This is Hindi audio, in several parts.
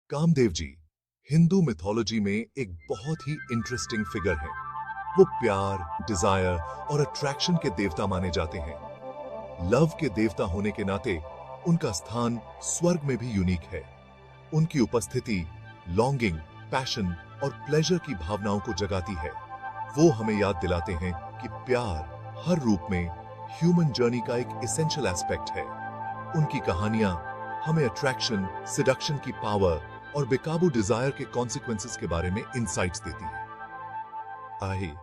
कामदेव जी हिंदू मिथोलॉजी में एक बहुत ही इंटरेस्टिंग फिगर है। वो प्यार, डिजायर और अट्रैक्शन के देवता माने जाते हैं। लव के देवता होने के नाते उनका स्थान स्वर्ग में भी यूनिक है। उनकी उपस्थिति लॉन्गिंग, पैशन और प्लेजर की भावनाओं को जगाती है। वो हमें याद दिलाते हैं कि प्यार हर रूप में ह्यूमन जर्नी का एक एसेंशियल एस्पेक्ट है। उनकी कहानियां हमें अट्रैक्शन, सिडक्शन की पावर और बेकाबू डिजायर के कॉन्सिक्वेंसेस के बारे में इंसाइट्स देती है। आइए,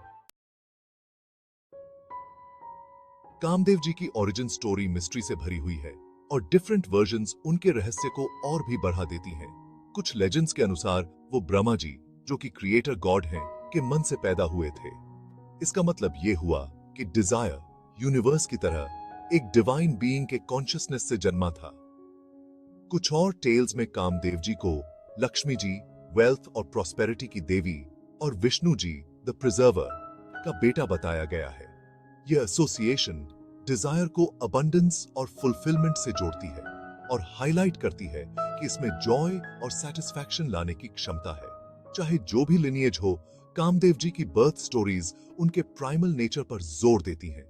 कामदेव जी की ओरिजिन स्टोरी मिस्ट्री से भरी हुई है और डिफरेंट वर्जन्स उनके रहस्य को और भी बढ़ा देती हैं। कुछ लेजेंड्स के अनुसार वो ब्रह्मा जी, जो कि क्रिएटर गॉड हैं, के मन से पैदा हुए थे। इसका मतलब ये हुआ कि डिजायर यूनिवर्स की तरह एक डिवाइन बीइंग के कॉन्शियसनेस से जन्मा था। कुछ और टेल्स में कामदेव जी को लक्ष्मी जी, वेल्थ और प्रॉस्पेरिटी की देवी, और विष्णु जी, द प्रिजर्वर, का बेटा बताया गया है। यह एसोसिएशन डिजायर को अबंडेंस और फुलफिलमेंट से जोड़ती है और हाईलाइट करती है कि इसमें जॉय और सेटिस्फैक्शन लाने की क्षमता है। चाहे जो भी लिनिएज हो, कामदेव जी की बर्थ स्टोरीज उनके प्राइमल नेचर पर जोर देती हैं।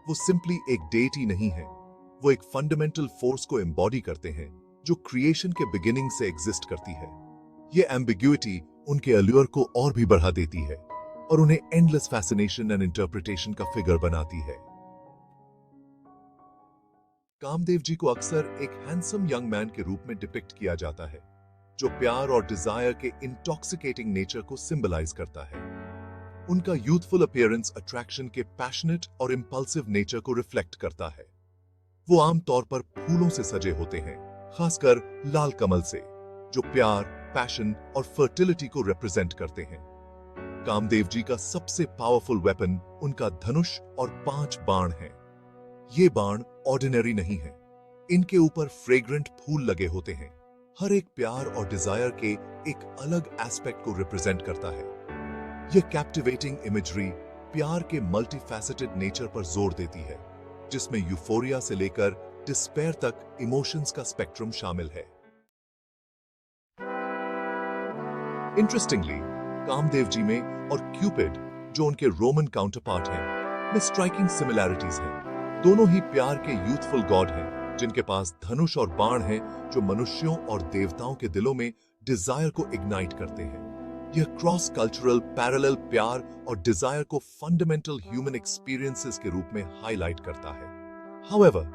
वो सिंपली एक डेटी नहीं है, वो एक फंडामेंटल फोर्स को एम्बॉडी करते हैं जो क्रिएशन के बिगिनिंग से एग्जिस्ट करती है। ये एम्बिग्युइटी उनके अल्यूर को और भी बढ़ा देती है और उन्हें एंडलेस फैसिनेशन एंड इंटरप्रिटेशन का फिगर बनाती है। कामदेव जी को अक्सर एक हैंडसम यंग मैन के रूप में डिपिक्ट किया जाता है, जो प्यार और डिजायर के इंटॉक्सिकेटिंग नेचर को सिंबलाइज करता है। उनका यूथफुल अपीयरेंस अट्रैक्शन के पैशनेट और इंपल्सिव नेचर को रिफ्लेक्ट करता है। वो आमतौर पर फूलों से सजे होते हैं, खासकर लाल कमल से, जो प्यार, पैशन और फर्टिलिटी को रिप्रेजेंट करते हैं। कामदेव जी का सबसे पावरफुल वेपन उनका धनुष और 5 बाण हैं। ये बाण ऑर्डिनरी नहीं है, इनके ऊपर फ्रेग्रेंट फूल लगे होते हैं। हर एक प्यार और डिजायर के एक अलग एस्पेक्ट को रिप्रेजेंट करता है। यह कैप्टिवेटिंग इमेजरी प्यार के मल्टीफैसेटेड नेचर पर जोर देती है, जिसमें यूफोरिया से लेकर डिस्पेयर तक इमोशंस का स्पेक्ट्रम शामिल है। इंटरेस्टिंगली, कामदेव जी में और क्यूपिड, जो उनके रोमन काउंटरपार्ट हैं, में स्ट्राइकिंग सिमिलैरिटीज हैं। दोनों ही प्यार के यूथफुल गॉड हैं, जिनके पास धनुष और बाण हैं, जो मनुष्यों और देवताओं के दिलों में डिजायर को इग्नाइट करते हैं। यह क्रॉस कल्चरल पैरेलल प्यार और डिजायर को फंडामेंटल ह्यूमन एक्सपीरियंसेस के रूप में हाईलाइट करता है। हाउएवर,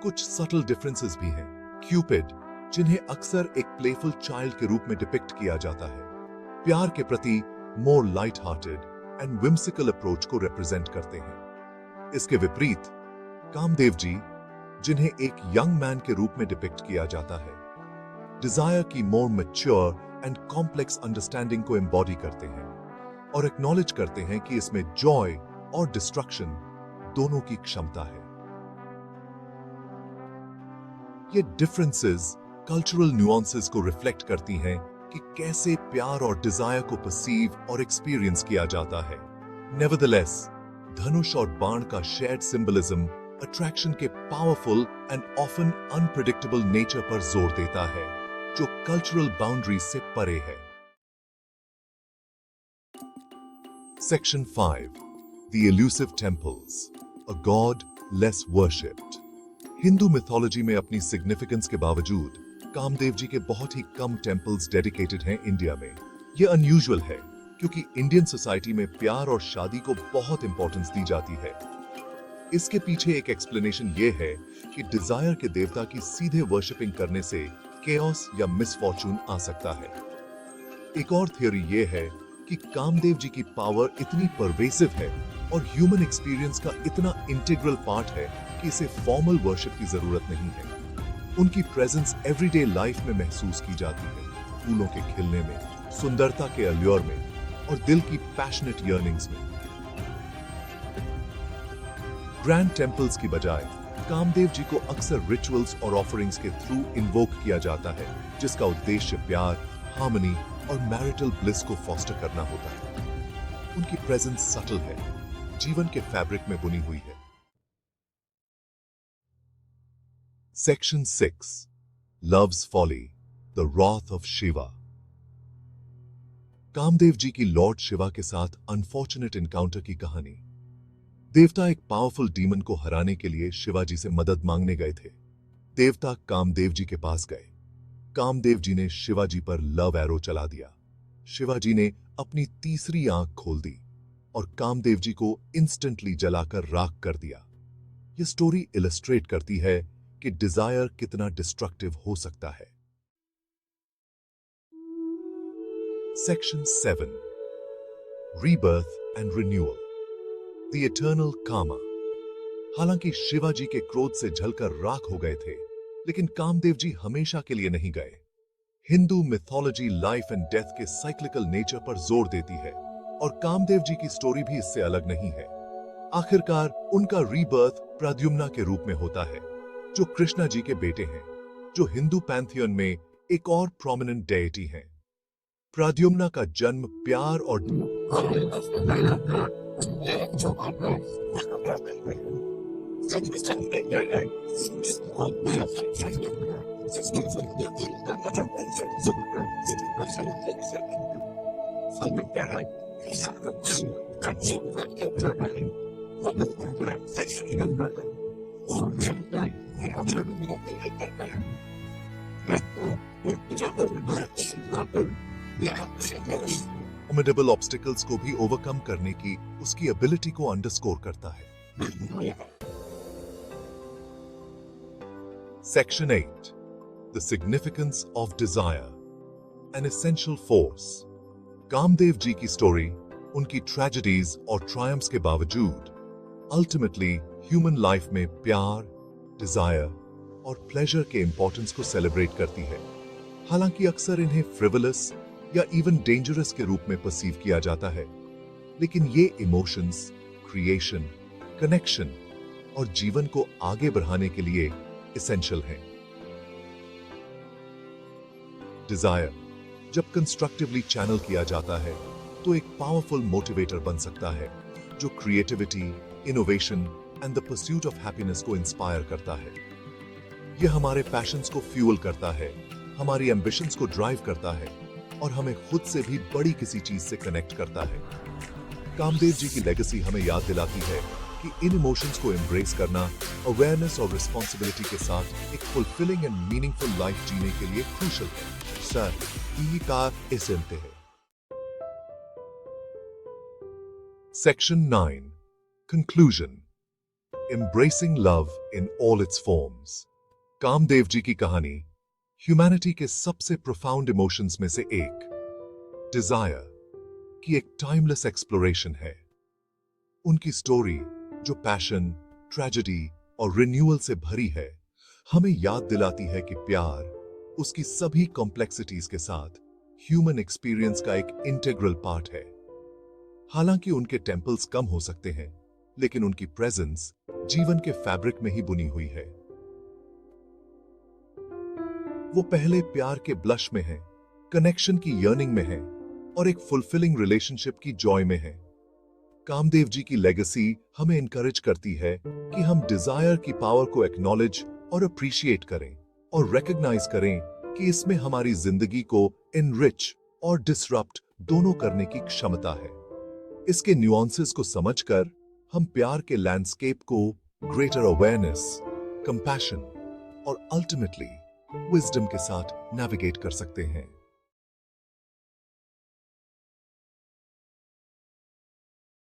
कुछ सटल डिफरेंसेस भी हैं। क्यूपिड, जिन्हें अक्सर एक प्लेफुल चाइल्ड के रूप में डिपिक्ट किया जाता है, प्यार के प्रति मोर light hearted and whimsical approach को रिप्रेजेंट करते हैं। इसके विपरीत कामदेव जी, जिन्हें एक यंग मैन के रूप में डिपिक्ट किया जाता है, डिजायर की मोर मैच्योर एंड कॉम्प्लेक्स अंडरस्टैंडिंग को एम्बॉडी करते हैं और एक्नॉलेज करते हैं कि इसमें जॉय और डिस्ट्रक्शन दोनों की क्षमता है। ये डिफरेंसेस कल्चरल न्यूआंसेस को रिफ्लेक्ट करती हैं कि कैसे प्यार और डिजायर को परसीव और एक्सपीरियंस किया जाता है। नेवरदलेस, धनुष और बाण का शेयर्ड सिंबलिज्म अट्रैक्शन के powerful and often unpredictable nature पर जोर देता है, जो कल्चरल बाउंड्रीज से परे है। Section 5, the elusive temples, a God less worshipped. Hindu mythology में अपनी सिग्निफिकेंस के बावजूद कामदेव जी के बहुत ही कम टेम्पल्स डेडिकेटेड हैं इंडिया में। यह अनयूजुअल है, क्योंकि इंडियन सोसाइटी में प्यार और शादी को बहुत इंपॉर्टेंस दी जाती है। इसके पीछे एक एक्सप्लेनेशन ये है कि डिजायर के देवता की सीधे वर्शिपिंग करने से केओस या मिसफॉर्चून आ सकता है। एक और थियोरी ये है कि कामदेव जी की पावर इतनी परवेसिव है और ह्यूमन एक्सपीरियंस का इतना इंटीग्रल पार्ट है कि इसे फॉर्मल वर्शिप की जरूरत नहीं है। उनकी प्रेजेंस एवरीडे लाइफ में महसूस की जाती है, फूलों के खिलने में, सुंदरता के अल्योर में और दिल की पैशनेट यर्निंग्स में। ग्रैंड टेम्पल्स की बजाय कामदेव जी को अक्सर रिचुअल्स और ऑफरिंग्स के थ्रू इन्वोक किया जाता है, जिसका उद्देश्य प्यार, हार्मनी और मैरिटल ब्लिस को फॉस्टर करना होता है। उनकी प्रेजेंस सटल है, जीवन के फैब्रिक में बुनी हुई है। Section 6, loves folly, the wrath of Shiva. Kamadev ji की लॉर्ड शिवा के साथ अनफॉर्चुनेट इनकाउंटर की कहानी। देवता एक पावरफुल डीमन को हराने के लिए शिवाजी से मदद मांगने गए थे। देवता कामदेव जी के पास गए। कामदेव जी ने शिवाजी पर लव एरो चला दिया। शिवाजी ने अपनी तीसरी आंख खोल दी और कामदेव जी को इंस्टेंटली जलाकर राख कर दिया। यह स्टोरी इलस्ट्रेट करती है कि डिजायर कितना डिस्ट्रक्टिव हो सकता है। Section 7, rebirth and renewal, the eternal Kama. हालांकि शिवाजी के क्रोध से जलकर राख हो गए थे, लेकिन कामदेव जी हमेशा के लिए नहीं गए। Hindu mythology life and death के साइक्लिकल नेचर पर जोर देती है और कामदेव जी की स्टोरी भी इससे अलग नहीं है। आखिरकार उनका रीबर्थ प्रद्युम्ना के रूप में होता है, जो कृष्णा जी के बेटे हैं, जो हिंदू पैंथियन में एक और प्रोमिनेंट डेइटी हैं। प्रद्युम्ना का जन्म प्यार और फॉर्मिडेबल ऑब्स्टिकल्स को भी ओवरकम करने की उसकी एबिलिटी को अंडरस्कोर करता है। Section 8, The Significance of Desire, an Essential Force। Kamadeva ji की स्टोरी उनकी ट्रेजेडीज और ट्रायम्फ्स के बावजूद अल्टीमेटली ह्यूमन लाइफ में प्यार, डिजायर और प्लेजर के इंपॉर्टेंस को सेलिब्रेट करती है। हालांकि अक्सर इन्हें फ्रिवलस या इवन डेंजरस के रूप में परसीव किया जाता है, लेकिन ये इमोशंस, क्रिएशन, कनेक्शन और जीवन को आगे बढ़ाने के लिए एसेंशियल हैं। डिजायर जब कंस्ट्रक्टिवली चैनल किया जाता है तो एक पावरफुल मोटिवेटर बन सकता है, जो creativity, innovation and the pursuit of happiness को इंस्पायर करता है। यह हमारे पैशंस को फ्यूल करता है, हमारी एम्बिशंस को ड्राइव करता है और हमें खुद से भी बड़ी किसी चीज से कनेक्ट करता है। कामदेव जी की लेगेसी हमें याद दिलाती है कि इन इमोशंस को एम्ब्रेस करना अवेयरनेस और रिस्पॉन्सिबिलिटी के साथ एक फुलफिलिंग एंड मीनिंगफुल लाइफ जीने के लिए क्रूशल है। सर, ई का एसेंते है। Section 9, conclusion, embracing love in all its forms. Kamadev ji की कहानी ह्यूमैनिटी के सबसे प्रोफाउंड इमोशंस में से एक, डिजायर, की एक टाइमलेस एक्सप्लोरेशन है। उनकी स्टोरी, जो पैशन, ट्रेजेडी और रिन्यूअल से भरी है, हमें याद दिलाती है कि प्यार उसकी सभी कॉम्प्लेक्सिटीज के साथ ह्यूमन एक्सपीरियंस का एक इंटीग्रल पार्ट है। हालांकि उनके टेम्पल्स कम हो सकते हैं, लेकिन उनकी प्रेजेंस जीवन के फैब्रिक में ही बुनी हुई है। वो पहले प्यार के ब्लश में है, कनेक्शन की यर्निंग में है और एक फुलफिलिंग रिलेशनशिप की जॉय में है। कामदेव जी की लेगेसी हमें इनकरेज करती है कि हम डिजायर की पावर को एक्नॉलेज और अप्रिशिएट करें और रिकॉग्नाइज करें कि इसमें हमारी जिंदगी को एनरिच और डिसरप्ट दोनों करने की क्षमता है। इसके न्यूआंसेस को समझकर हम प्यार के लैंडस्केप को ग्रेटर अवेयरनेस, कंपैशन और अल्टीमेटली विजडम के साथ नेविगेट कर सकते हैं।